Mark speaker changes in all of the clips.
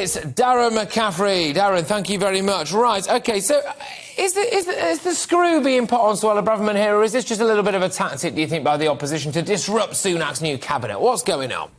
Speaker 1: It's Darren McCaffrey. Darren, thank you very much. Right, OK, so is the screw being put on Suella Braverman here, or is this just a little bit of a tactic, do you think, by the opposition to disrupt Sunak's new cabinet? What's going on?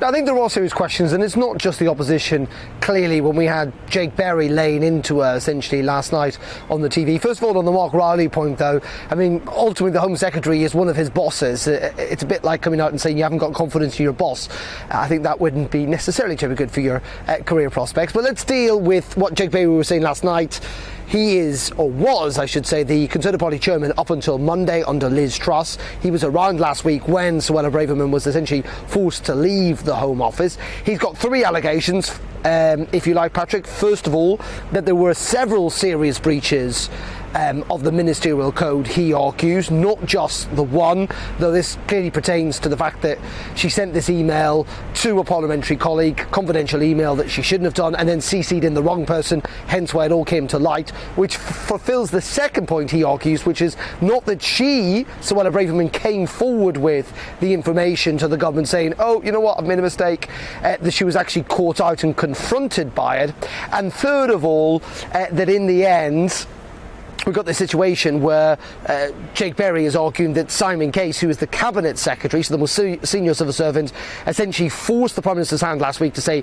Speaker 2: I think there are serious questions, and it's not just the opposition. Clearly, when we had Jake Berry laying into her essentially last night on the TV. First of all, on the Mark Riley point, though, I mean, ultimately the Home Secretary is one of his bosses. It's a bit like coming out and saying you haven't got confidence in your boss. I think that wouldn't be necessarily terribly good for your career prospects. But let's deal with what Jake Berry was saying last night. He is, or was, I should say, the Conservative Party chairman up until Monday under Liz Truss. He was around last week when Suella Braverman was essentially forced to leave the Home Office. He's got three allegations, if you like, Patrick. First of all, that there were several serious breaches of the ministerial code, he argues, not just the one, though this clearly pertains to the fact that she sent this email to a parliamentary colleague, confidential email that she shouldn't have done, and then CC'd in the wrong person, hence why it all came to light, which fulfills the second point, he argues, which is not that she, Suella Braverman, came forward with the information to the government saying, oh, you know what, I've made a mistake, that she was actually caught out and confronted by it. And third of all, that in the end, we've got this situation where Jake Berry is arguing that Simon Case, who is the Cabinet Secretary, so the most senior civil servant, essentially forced the Prime Minister's hand last week to say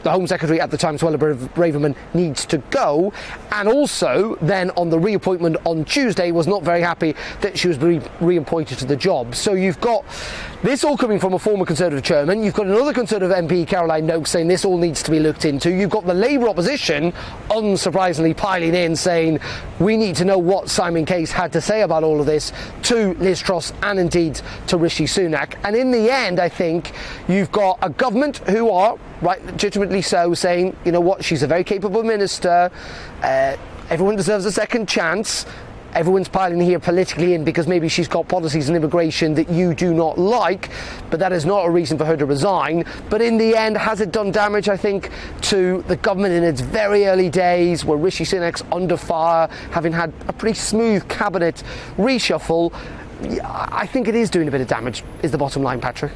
Speaker 2: the Home Secretary at the time, Suella Braverman, needs to go. And also, then on the reappointment on Tuesday, was not very happy that she was reappointed to the job. So you've got this all coming from a former Conservative chairman. You've got another Conservative MP, Caroline Noakes, saying this all needs to be looked into. You've got the Labour opposition, unsurprisingly, piling in, saying we need to know what Simon Case had to say about all of this to Liz Truss and indeed to Rishi Sunak. And in the end, I think you've got a government who are, right, legitimately so, saying, you know what, she's a very capable minister, everyone deserves a second chance. Everyone's piling here politically in because maybe she's got policies on immigration that you do not like, but that is not a reason for her to resign. But in the end, has it done damage, I think, to the government in its very early days, where Rishi Sunak's under fire, having had a pretty smooth cabinet reshuffle? I think it is doing a bit of damage, is the bottom line, Patrick.